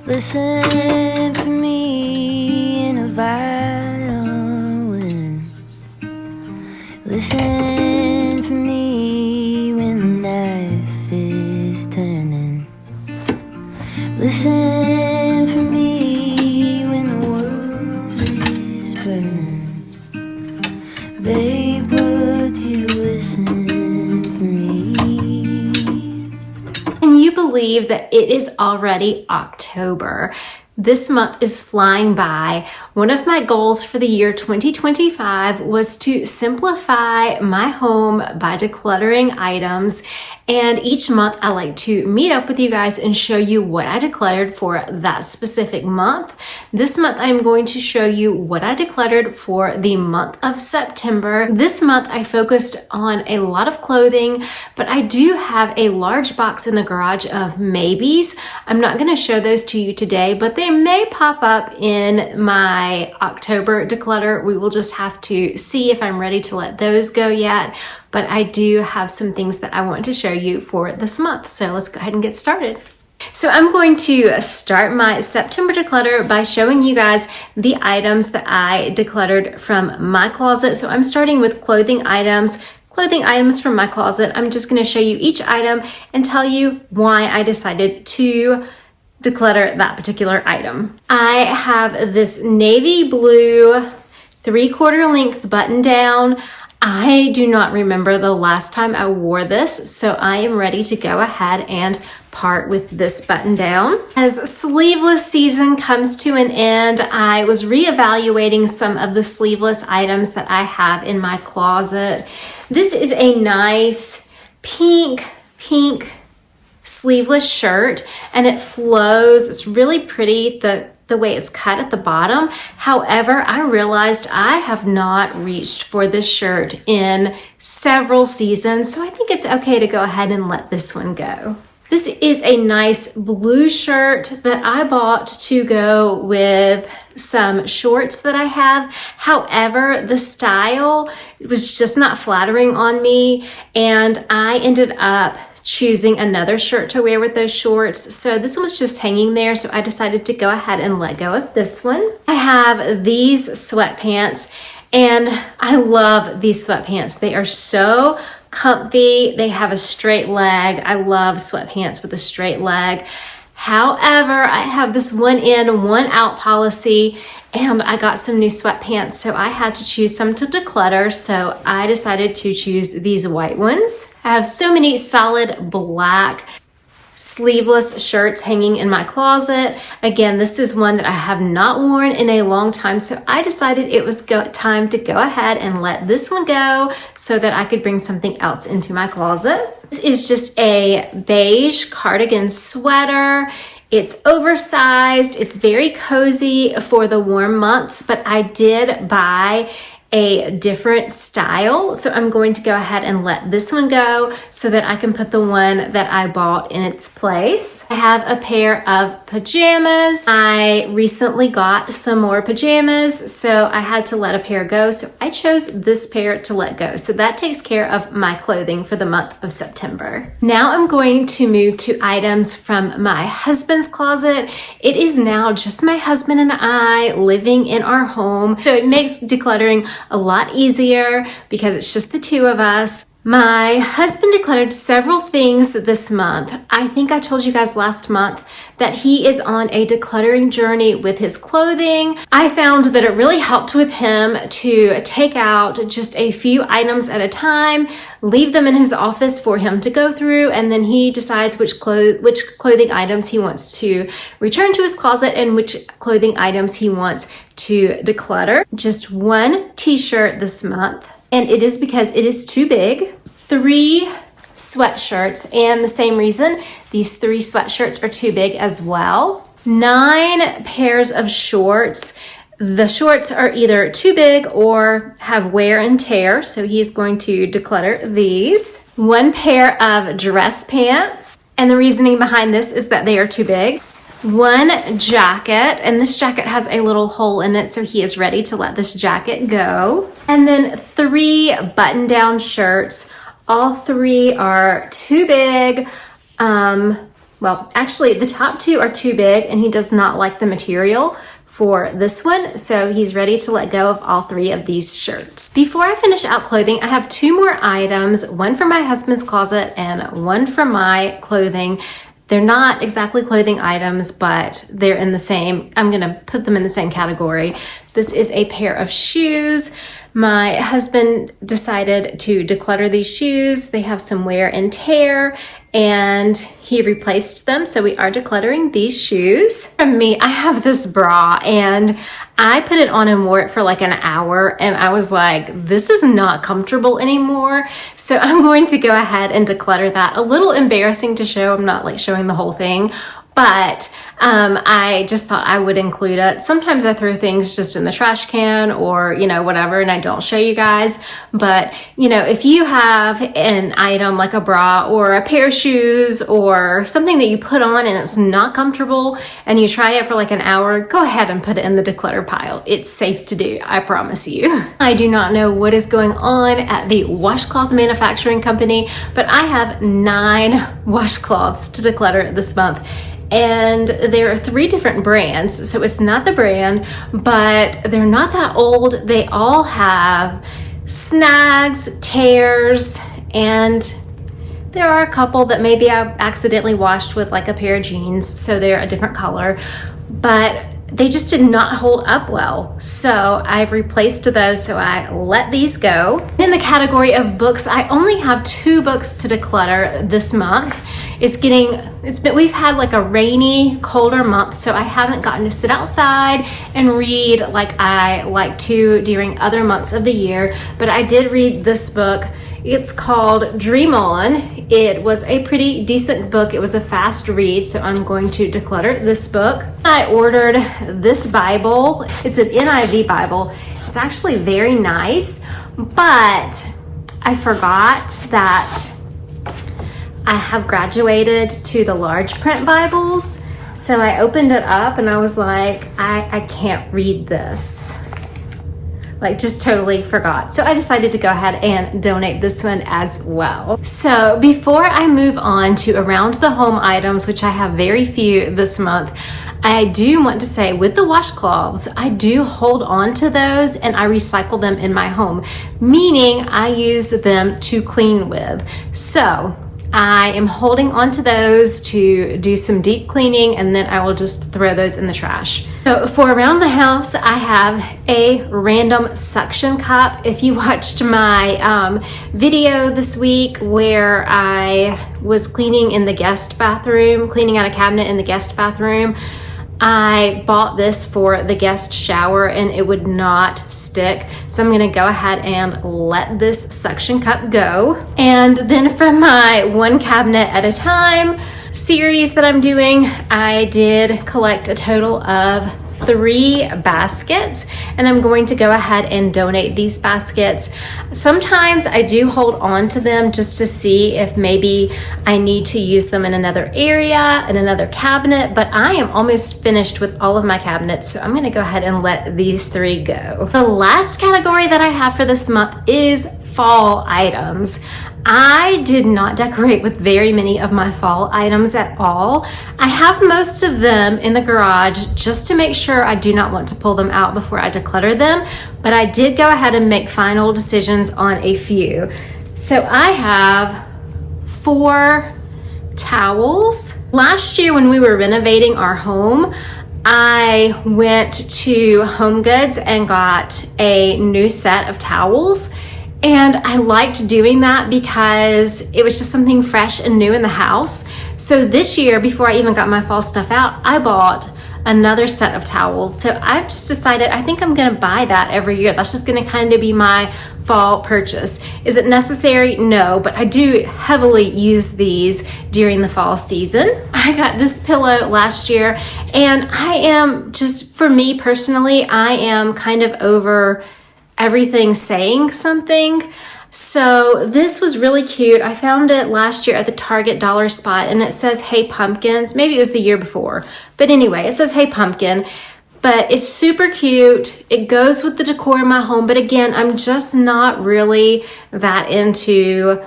Listen for me in a violin. Listen for me when the knife is turning. Listen for me when the world is burning. Babe, would you listen for me? Can you believe that it is already October? This month is flying by. One of my goals for the year 2025 was to simplify my home by decluttering items. And each month I like to meet up with you guys and show you what I decluttered for that specific month. This month I'm going to show you what I decluttered for the month of September. This month I focused on a lot of clothing, but I do have a large box in the garage of maybes. I'm not going to show those to you today, but they may pop up in my October declutter. We will just have to see if I'm ready to let those go yet. But I do have some things that I want to show you for this month. So let's go ahead and get started. So I'm going to start my September declutter by showing you guys the items that I decluttered from my closet. So I'm starting with clothing items from my closet. I'm just going to show you each item and tell you why I decided to declutter that particular item. I have this navy blue 3/4 length button down. I do not remember the last time I wore this, so I am ready to go ahead and part with this button down. As sleeveless season comes to an end, I was reevaluating some of the sleeveless items that I have in my closet. This is a nice pink sleeveless shirt, and it flows. It's really pretty, the way it's cut at the bottom. However, I realized I have not reached for this shirt in several seasons, so I think it's okay to go ahead and let this one go. This is a nice blue shirt that I bought to go with some shorts that I have. However, the style was just not flattering on me, and I ended up choosing another shirt to wear with those shorts. So this one was just hanging there, so I decided to go ahead and let go of this one. I have these sweatpants, and I love these sweatpants. They are so comfy. They have a straight leg. I love sweatpants with a straight leg. However, I have this one in, one out policy, and I got some new sweatpants, so I had to choose some to declutter, so I decided to choose these white ones. I have so many solid black sleeveless shirts hanging in my closet. Again, this is one that I have not worn in a long time, so I decided it was time to go ahead and let this one go so that I could bring something else into my closet. This is just a beige cardigan sweater. It's oversized, it's very cozy for the warm months, but I did buy a different style. So I'm going to go ahead and let this one go so that I can put the one that I bought in its place. I have a pair of pajamas. I recently got some more pajamas, so I had to let a pair go. So I chose this pair to let go. So that takes care of my clothing for the month of September. Now I'm going to move to items from my husband's closet. It is now just my husband and I living in our home. So it makes decluttering a lot easier because it's just the two of us. My husband decluttered several things this month. I think I told you guys last month that he is on a decluttering journey with his clothing. I found that it really helped with him to take out just a few items at a time, leave them in his office for him to go through, and then he decides which clothing items he wants to return to his closet and which clothing items he wants to declutter. Just one t-shirt this month, and it is because it is too big. 3 sweatshirts, and the same reason, these 3 sweatshirts are too big as well. 9 pairs of shorts. The shorts are either too big or have wear and tear, so he's going to declutter these. 1 pair of dress pants, and the reasoning behind this is that they are too big. 1 jacket, and this jacket has a little hole in it, so he is ready to let this jacket go. And then 3 button-down shirts. All 3 are too big. Well, actually the top two are too big and he does not like the material for this one, so he's ready to let go of all 3 of these shirts. Before I finish out clothing, I have 2 more items, one from my husband's closet and one from my clothing. They're not exactly clothing items, but they're in the same, I'm gonna put them in the same category. This is a pair of shoes. My husband decided to declutter these shoes. They have some wear and tear, and he replaced them. So we are decluttering these shoes. For me, I have this bra, and I put it on and wore it for like an hour, and I was like, this is not comfortable anymore. So I'm going to go ahead and declutter that. A little embarrassing to show. I'm not like showing the whole thing, but I just thought I would include it. Sometimes I throw things just in the trash can or, you know, whatever, and I don't show you guys. But, you know, if you have an item like a bra or a pair of shoes or something that you put on and it's not comfortable and you try it for like an hour, go ahead and put it in the declutter pile. It's safe to do, I promise you. I do not know what is going on at the washcloth manufacturing company, but I have 9 washcloths to declutter this month. And there are 3 different brands, so it's not the brand, but they're not that old. They all have snags, tears, and there are a couple that maybe I accidentally washed with like a pair of jeans, so they're a different color, but they just did not hold up well. So I've replaced those, so I let these go. In the category of books, I only have 2 books to declutter this month. We've had like a rainy, colder month, so I haven't gotten to sit outside and read like I like to during other months of the year, but I did read this book. It's called Dream On. It was a pretty decent book. It was a fast read, so I'm going to declutter this book. I ordered this Bible. It's an NIV Bible. It's actually very nice, but I forgot that I have graduated to the large print Bibles. So I opened it up and I was like, I can't read this. Like, just totally forgot. So I decided to go ahead and donate this one as well. So before I move on to around the home items, which I have very few this month, I do want to say with the washcloths, I do hold on to those and I recycle them in my home, meaning I use them to clean with. So I am holding on to those to do some deep cleaning, and then I will just throw those in the trash. So for around the house, I have a random suction cup. If you watched my video this week where I was cleaning in the guest bathroom, cleaning out a cabinet in the guest bathroom, I bought this for the guest shower and it would not stick. So I'm gonna go ahead and let this suction cup go. And then from my one cabinet at a time series that I'm doing, I did collect a total of 3 baskets, and I'm going to go ahead and donate these baskets. Sometimes I do hold on to them just to see if maybe I need to use them in another area, in another cabinet, but I am almost finished with all of my cabinets, so I'm going to go ahead and let these 3 go. The last category that I have for this month is fall items. I did not decorate with very many of my fall items at all. I have most of them in the garage just to make sure I do not want to pull them out before I declutter them, but I did go ahead and make final decisions on a few. So I have 4 towels. Last year when we were renovating our home, I went to Home Goods and got a new set of towels. And I liked doing that because it was just something fresh and new in the house. So this year, before I even got my fall stuff out, I bought another set of towels. So I've just decided I think I'm gonna buy that every year. That's just gonna kind of be my fall purchase. Is it necessary? No, but I do heavily use these during the fall season. I got this pillow last year, and I am just, for me personally, I am kind of over everything saying something. So this was really cute. I found it last year at the Target dollar spot, and it says, "Hey Pumpkins." Maybe it was the year before, but anyway, it says, "Hey Pumpkin." But it's super cute. It goes with the decor in my home, but again, I'm just not really that into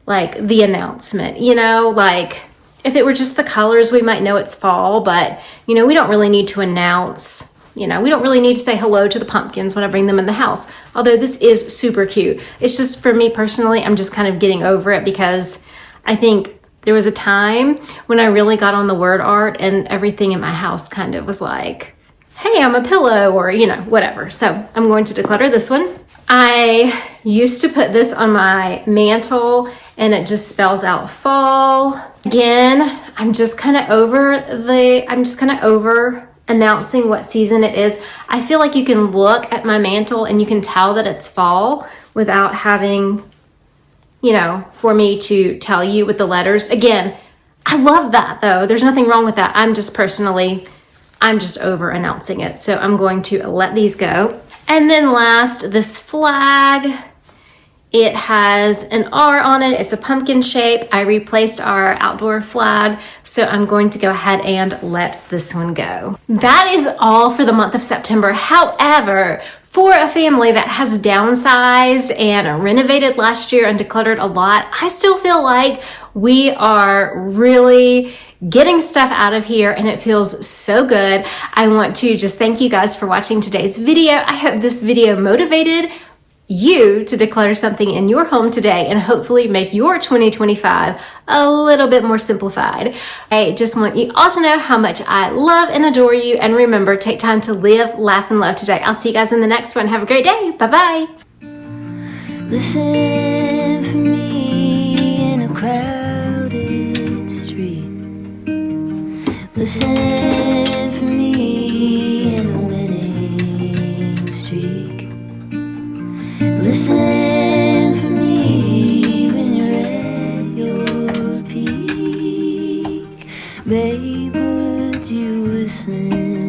like the announcement, you know, like If it were just the colors, we might know it's fall, but you know, we don't really need to announce, you know, we don't really need to say hello to the pumpkins when I bring them in the house. Although this is super cute. It's just for me personally, I'm just kind of getting over it because I think there was a time when I really got on the word art and everything in my house kind of was like, hey, I'm a pillow, or, you know, whatever. So I'm going to declutter this one. I used to put this on my mantle and it just spells out fall. Again, I'm just kind of over announcing what season it is. I feel like you can look at my mantle and you can tell that it's fall without having, you know, for me to tell you with the letters. Again, I love that though. There's nothing wrong with that. I'm just over announcing it. So I'm going to let these go. And then last, this flag. It has an R on it. It's a pumpkin shape. I replaced our outdoor flag, so I'm going to go ahead and let this one go. That is all for the month of September. However, for a family that has downsized and renovated last year and decluttered a lot, I still feel like we are really getting stuff out of here and it feels so good. I want to just thank you guys for watching today's video. I hope this video motivated you to declutter something in your home today and hopefully make your 2025 a little bit more simplified. I just want you all to know how much I love and adore you, and remember, take time to live, laugh, and love today. I'll see you guys in the next one. Have a great day. Bye-bye. Listen for me in a crowded street. Listen for me in a winning streak. Listen for me when you're at your peak. Babe, would you listen?